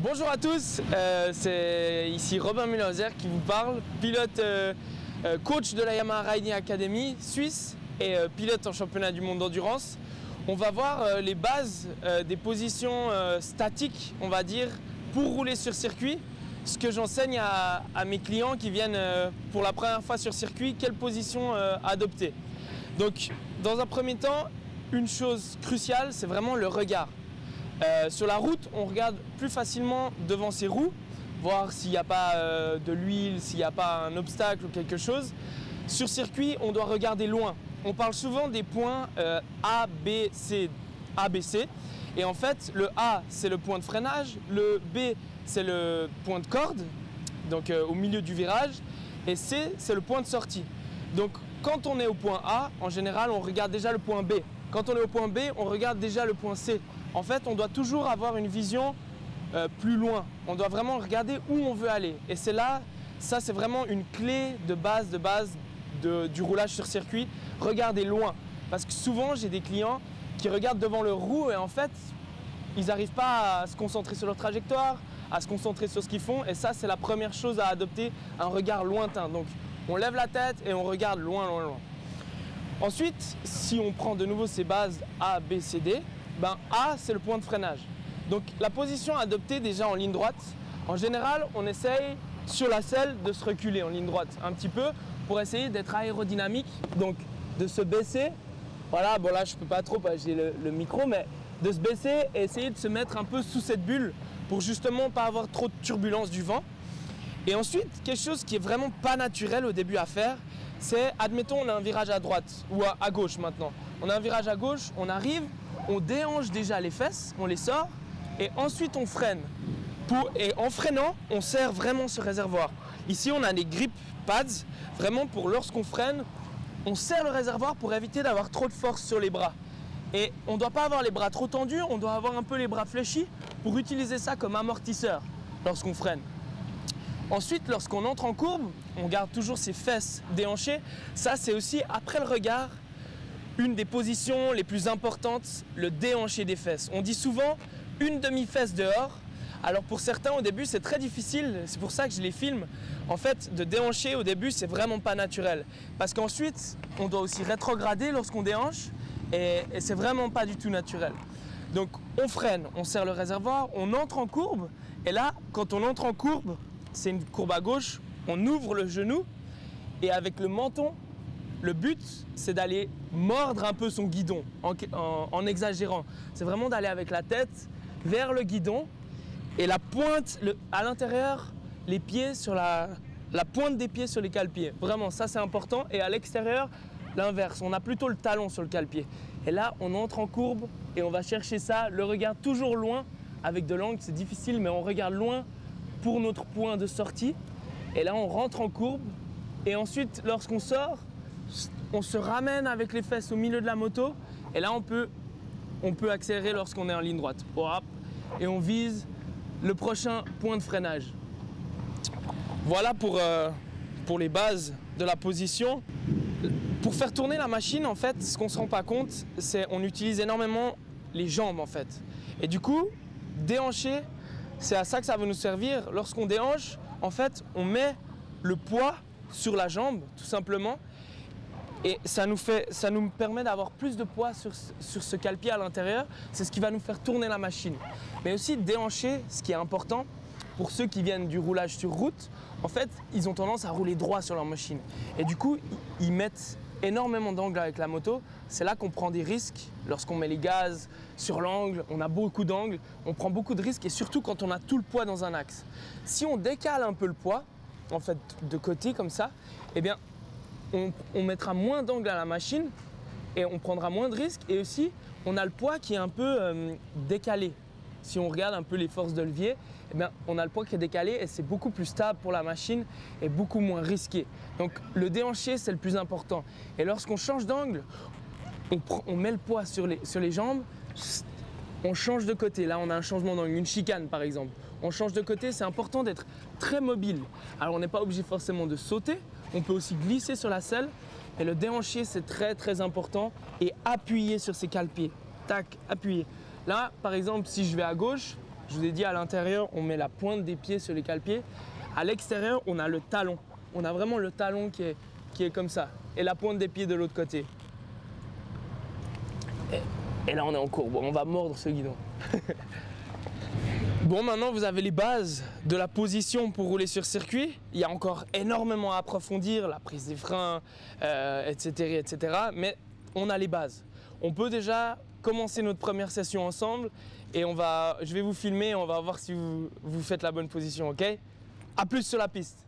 Bonjour à tous, c'est ici Robin Müller qui vous parle, pilote coach de la Yamaha Riding Academy suisse et pilote en championnat du monde d'endurance. On va voir les bases des positions statiques, on va dire, pour rouler sur circuit. Ce que j'enseigne à mes clients qui viennent pour la première fois sur circuit, quelle position adopter. Donc, dans un premier temps, une chose cruciale, c'est vraiment le regard. Sur la route, on regarde plus facilement devant ses roues, voir s'il n'y a pas de l'huile, s'il n'y a pas un obstacle ou quelque chose. Sur circuit, on doit regarder loin. On parle souvent des points A, B, C, A, B, C. Et en fait, le A, c'est le point de freinage, le B, c'est le point de corde, donc au milieu du virage, et C, c'est le point de sortie. Donc, quand on est au point A, en général, on regarde déjà le point B. Quand on est au point B, on regarde déjà le point C. En fait, on doit toujours avoir une vision plus loin. On doit vraiment regarder où on veut aller. Et c'est là, ça c'est vraiment une clé de base du roulage sur circuit. Regardez loin. Parce que souvent, j'ai des clients qui regardent devant leur roue et en fait, ils n'arrivent pas à se concentrer sur leur trajectoire, à se concentrer sur ce qu'ils font. Et ça, c'est la première chose à adopter, un regard lointain. Donc, on lève la tête et on regarde loin, loin, loin. Ensuite, si on prend de nouveau ces bases A, B, C, D, ben A, c'est le point de freinage. Donc la position à adopter déjà en ligne droite, en général, on essaye sur la selle de se reculer en ligne droite un petit peu pour essayer d'être aérodynamique, donc de se baisser. Voilà, bon là je peux pas trop parce que j'ai le micro, mais de se baisser et essayer de se mettre un peu sous cette bulle pour justement pas avoir trop de turbulence du vent. Et ensuite, quelque chose qui est vraiment pas naturel au début à faire, c'est, admettons, on a un virage à droite ou à gauche maintenant. On a un virage à gauche, on arrive, on déhanche déjà les fesses, on les sort et ensuite on freine. Et en freinant, on serre vraiment ce réservoir. Ici, on a des grip pads, vraiment pour lorsqu'on freine, on serre le réservoir pour éviter d'avoir trop de force sur les bras. Et on ne doit pas avoir les bras trop tendus, on doit avoir un peu les bras fléchis pour utiliser ça comme amortisseur lorsqu'on freine. Ensuite, lorsqu'on entre en courbe, on garde toujours ses fesses déhanchées. Ça, c'est aussi, après le regard, une des positions les plus importantes, le déhanché des fesses. On dit souvent une demi-fesse dehors. Alors pour certains, au début, c'est très difficile. C'est pour ça que je les filme. En fait, de déhancher au début, c'est vraiment pas naturel. Parce qu'ensuite, on doit aussi rétrograder lorsqu'on déhanche. Et c'est vraiment pas du tout naturel. Donc, on freine, on serre le réservoir, on entre en courbe. Et là, quand on entre en courbe, c'est une courbe à gauche, on ouvre le genou et avec le menton, le but, c'est d'aller mordre un peu son guidon en exagérant. C'est vraiment d'aller avec la tête vers le guidon et la pointe à l'intérieur, les pieds sur la pointe des pieds sur les cale-pieds. Vraiment, ça c'est important. Et à l'extérieur, l'inverse. On a plutôt le talon sur le cale-pied. Et là, on entre en courbe et on va chercher ça, le regard toujours loin. Avec de l'angle, c'est difficile, mais on regarde loin pour notre point de sortie. Et là, on rentre en courbe. Et ensuite, lorsqu'on sort, on se ramène avec les fesses au milieu de la moto. Et là, on peut accélérer lorsqu'on est en ligne droite. Et on vise le prochain point de freinage. Voilà pour les bases de la position. Pour faire tourner la machine, en fait, ce qu'on ne se rend pas compte, c'est qu'on utilise énormément les jambes, en fait. Et du coup, déhancher, c'est à ça que ça va nous servir. Lorsqu'on déhanche, en fait, on met le poids sur la jambe, tout simplement. Et ça nous permet d'avoir plus de poids sur ce cale-pied à l'intérieur. C'est ce qui va nous faire tourner la machine. Mais aussi déhancher, ce qui est important, pour ceux qui viennent du roulage sur route, en fait, ils ont tendance à rouler droit sur leur machine. Et du coup, ils mettent énormément d'angles avec la moto. C'est là qu'on prend des risques. Lorsqu'on met les gaz sur l'angle, on a beaucoup d'angles, on prend beaucoup de risques et surtout quand on a tout le poids dans un axe. Si on décale un peu le poids, en fait, de côté comme ça, eh bien, on mettra moins d'angle à la machine et on prendra moins de risques. Et aussi, on a le poids qui est un peu décalé. Si on regarde un peu les forces de levier, eh bien, on a le poids qui est décalé et c'est beaucoup plus stable pour la machine et beaucoup moins risqué. Donc le déhanché, c'est le plus important. Et lorsqu'on change d'angle, on met le poids sur les jambes, on change de côté. Là, on a un changement d'angle, une chicane par exemple. On change de côté, c'est important d'être très mobile. Alors on n'est pas obligé forcément de sauter, on peut aussi glisser sur la selle. Et le déhanché, c'est très très important. Et appuyer sur ses cale-pieds. Tac, appuyer. Là, par exemple, si je vais à gauche, Je vous ai dit, à l'intérieur, on met la pointe des pieds sur les cale-pieds. À l'extérieur, on a le talon. On a vraiment le talon qui est comme ça. Et la pointe des pieds de l'autre côté. Et là, on est en courbe. On va mordre ce guidon. Bon, maintenant, vous avez les bases de la position pour rouler sur circuit. Il y a encore énormément à approfondir, la prise des freins, etc., etc. Mais on a les bases. On peut déjà commencer notre première session ensemble et je vais vous filmer, on va voir si vous faites la bonne position, ok? À plus sur la piste.